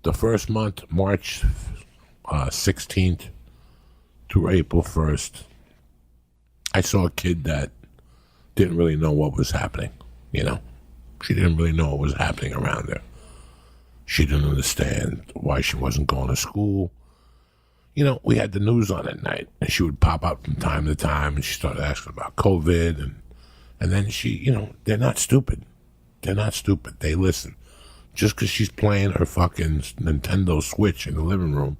The first month, March 16th through April 1st, I saw a kid that didn't really know what was happening, you know. She didn't really know what was happening around her. She didn't understand why she wasn't going to school. You know, we had the news on at night, and she would pop up from time to time, and she started asking about COVID, and then she, you know, they're not stupid. They're not stupid. They listen. Just because she's playing her fucking Nintendo Switch in the living room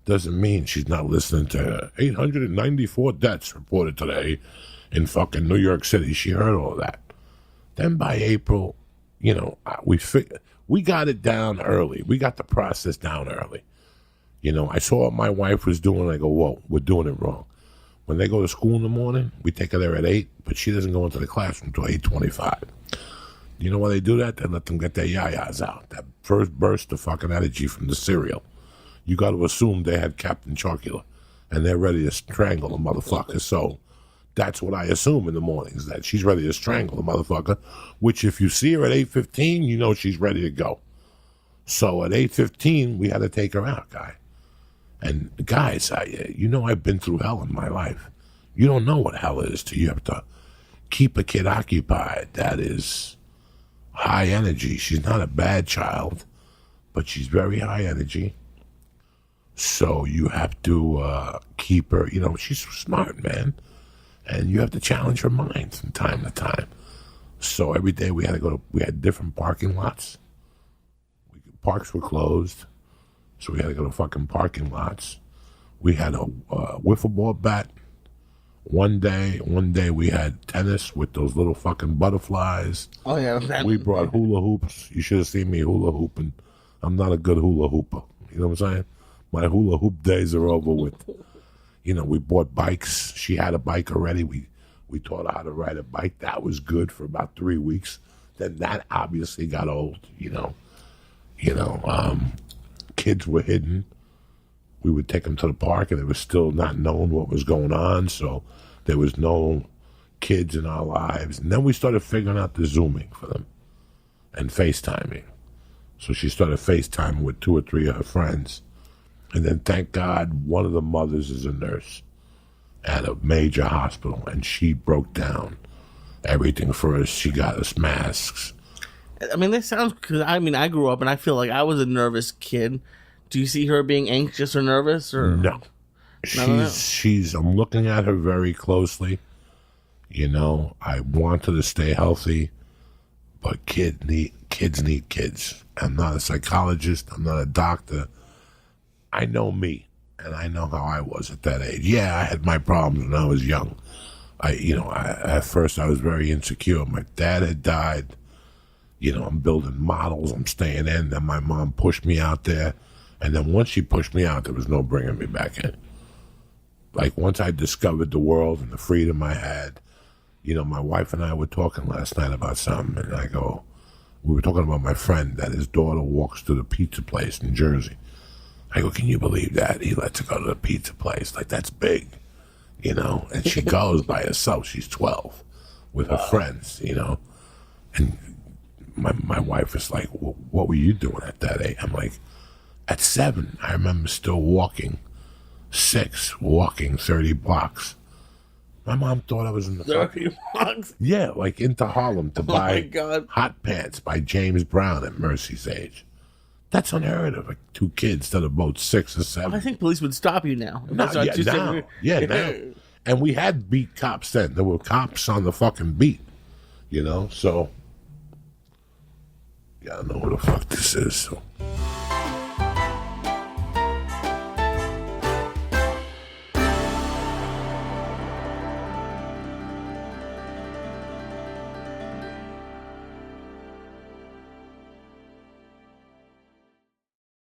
doesn't mean she's not listening to 894 deaths reported today in fucking New York City. She heard all that. Then by April, you know, we got it down early. We got the process down early. You know, I saw what my wife was doing. I go, whoa, we're doing it wrong. When they go to school in the morning, we take her there at 8, but she doesn't go into the classroom until 8:25. You know why they do that? They let them get their yayas out. That first burst of fucking energy from the cereal. You got to assume they had Captain Chocula, and they're ready to strangle the motherfucker. So that's what I assume in the mornings, that she's ready to strangle the motherfucker, which if you see her at 8:15, you know she's ready to go. So at 8:15, we had to take her out, guy. And guys, you know I've been through hell in my life. You don't know what hell is till you have to keep a kid occupied. That is high energy. She's not a bad child, but she's very high energy. So you have to keep her, you know, she's smart, man. And you have to challenge her mind from time to time. So every day we had different parking lots. Parks were closed, so we had to go to fucking parking lots. We had a wiffle ball bat. One day we had tennis with those little fucking butterflies. Oh, yeah. We brought hula hoops. You should have seen me hula hooping. I'm not a good hula hooper. You know what I'm saying? My hula hoop days are over with. You know, we bought bikes. She had a bike already. We taught her how to ride a bike. That was good for about 3 weeks. Then that obviously got old, you know. Kids were hidden. We would take them to the park, and it was still not known what was going on, so there was no kids in our lives. And then we started figuring out the Zooming for them and FaceTiming. So she started FaceTiming with 2 or 3 of her friends. And then, thank God, one of the mothers is a nurse at a major hospital, and she broke down everything for us. She got us masks. I mean, this sounds, because I mean, I grew up and I feel like I was a nervous kid. Do you see her being anxious or nervous? Or no. I'm looking at her very closely. You know, I want her to stay healthy, but kids need kids. I'm not a psychologist. I'm not a doctor. I know me, and I know how I was at that age. Yeah, I had my problems when I was young. At first I was very insecure. My dad had died. You know, I'm building models. I'm staying in. Then my mom pushed me out there. And then once she pushed me out, there was no bringing me back in. Like, once I discovered the world and the freedom I had, you know, my wife and I were talking last night about something. And we were talking about my friend that his daughter walks to the pizza place in Jersey. I go, can you believe that? He lets her go to the pizza place. Like, that's big, you know? And she goes by herself. She's 12 with her friends, you know? And my wife was like, well, what were you doing at that age? I'm like, at 7, I remember still walking. 6, walking 30 blocks. My mom thought I was in the 30 blocks? Yeah, like into Harlem to buy hot pants by James Brown at Mercy's age. That's unheard of. Like 2 kids that are both 6 or 7. I think police would stop you now. Now. And we had beat cops then. There were cops on the fucking beat, you know? So, yeah, I don't know what the fuck this is. So.